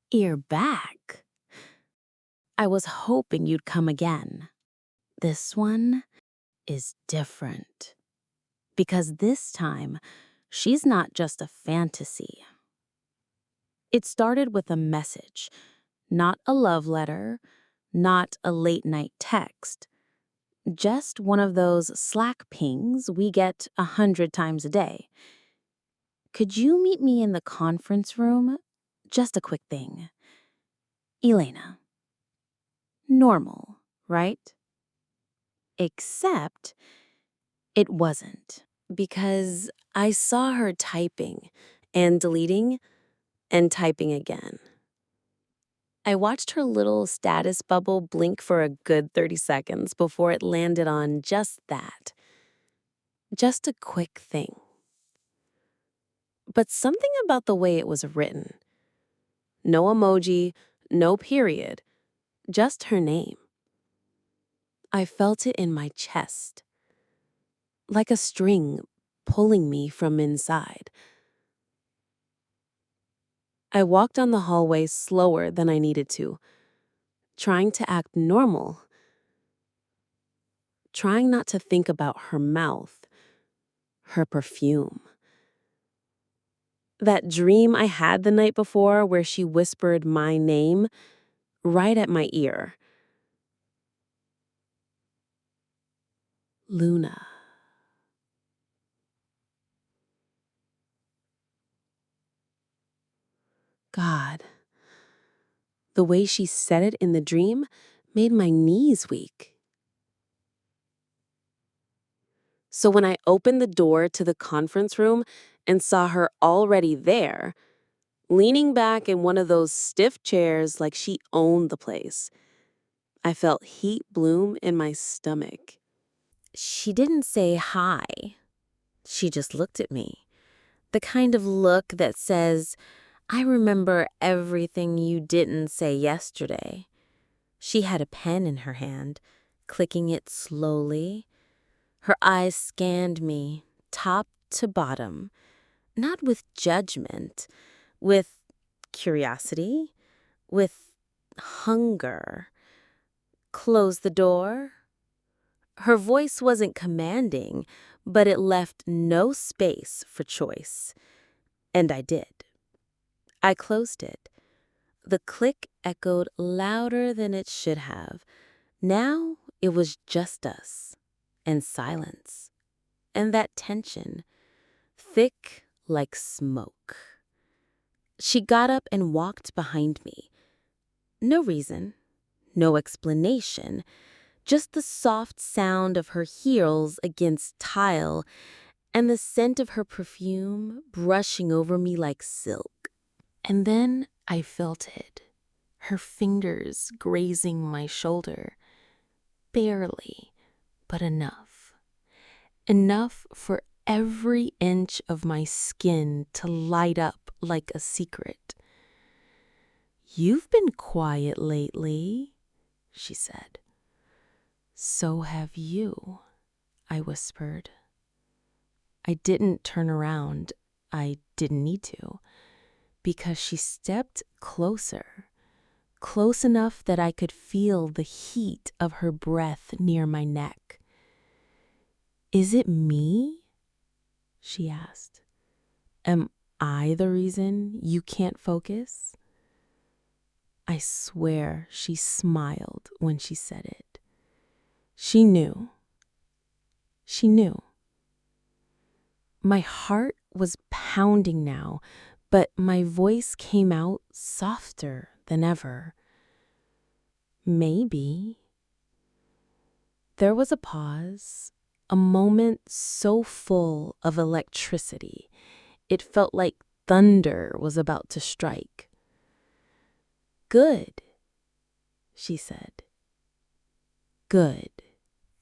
You're back. I was hoping you'd come again. This one is different. Because this time, she's not just a fantasy. It started with a message, not a love letter, not a late-night text. Just one of those Slack pings we get 100 times a day. Could you meet me in the conference room? Just a quick thing. Elena. Normal, right? Except it wasn't. Because I saw her typing and deleting and typing again. I watched her little status bubble blink for a good 30 seconds before it landed on just that. Just a quick thing. But something about the way it was written. No emoji, no period, just her name. I felt it in my chest, like a string pulling me from inside. I walked down the hallway slower than I needed to, trying to act normal, trying not to think about her mouth, her perfume. That dream I had the night before where she whispered my name right at my ear. Luna. God. The way she said it in the dream made my knees weak. So when I opened the door to the conference room and saw her already there, leaning back in one of those stiff chairs like she owned the place, I felt heat bloom in my stomach. She didn't say hi. She just looked at me. The kind of look that says, I remember everything you didn't say yesterday. She had a pen in her hand, clicking it slowly. Her eyes scanned me, top to bottom, not with judgment, with curiosity, with hunger. Close the door. Her voice wasn't commanding, but it left no space for choice. And I did. I closed it. The click echoed louder than it should have. Now it was just us, and silence, and that tension, thick like smoke. She got up and walked behind me. No reason, no explanation, just the soft sound of her heels against tile and the scent of her perfume brushing over me like silk. And then I felt it, her fingers grazing my shoulder. Barely, but enough. Enough for every inch of my skin to light up like a secret. You've been quiet lately, she said. So have you, I whispered. I didn't turn around. I didn't need to, because she stepped closer, close enough that I could feel the heat of her breath near my neck. Is it me? She asked. Am I the reason you can't focus? I swear she smiled when she said it. She knew. She knew. My heart was pounding now, but my voice came out softer than ever. Maybe. There was a pause, a moment so full of electricity. It felt like thunder was about to strike. Good, she said. Good.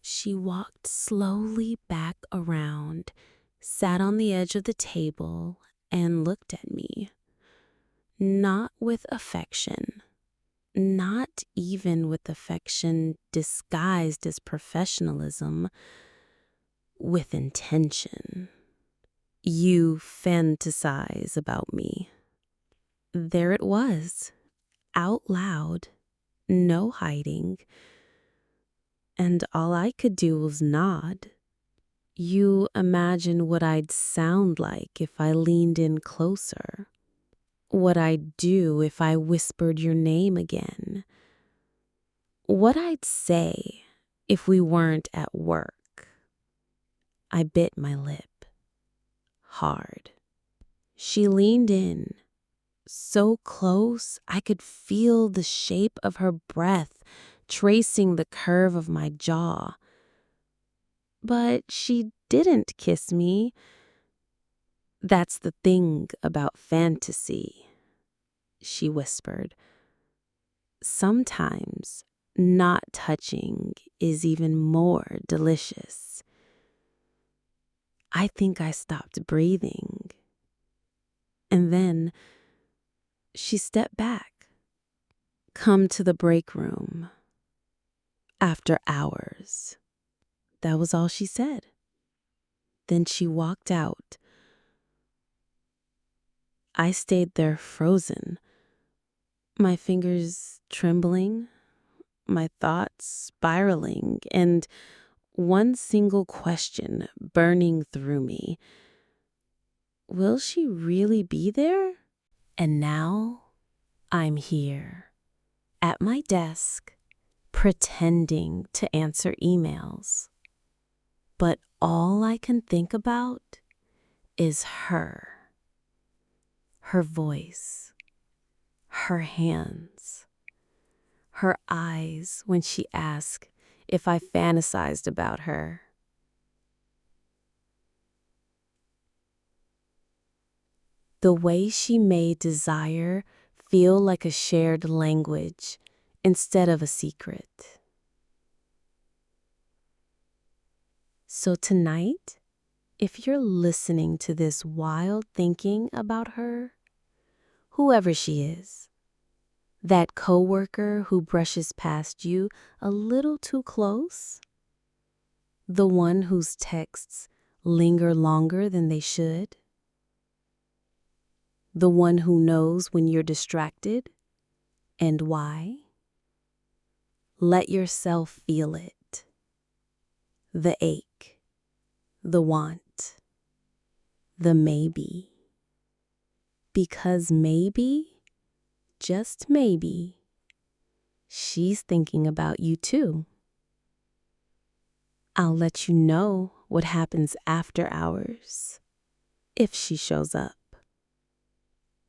She walked slowly back around, sat on the edge of the table, and looked at me. Not with affection. Not even with affection disguised as professionalism. With intention. You fantasize about me. There it was, out loud, no hiding, and all I could do was nod. You imagine what I'd sound like if I leaned in closer, what I'd do if I whispered your name again, what I'd say if we weren't at work. I bit my lip hard. She leaned in, so close I could feel the shape of her breath tracing the curve of my jaw. But she didn't kiss me. That's the thing about fantasy, she whispered. Sometimes not touching is even more delicious. I think I stopped breathing. And then she stepped back, come to the break room. After hours. That was all she said. Then she walked out. I stayed there frozen, my fingers trembling, my thoughts spiraling, and one single question burning through me. Will she really be there? And now I'm here, at my desk, pretending to answer emails. But all I can think about is her voice, her hands, her eyes when she asked if I fantasized about her. The way she made desire feel like a shared language instead of a secret. So tonight, if you're listening to this while thinking about her, whoever she is, that coworker who brushes past you a little too close, the one whose texts linger longer than they should, the one who knows when you're distracted and why, let yourself feel it. The ache, the want, the maybe. Because maybe, just maybe, she's thinking about you too. I'll let you know what happens after hours, if she shows up,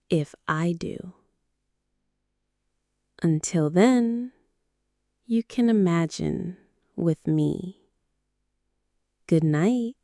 if I do. Until then, you can imagine with me. Good night.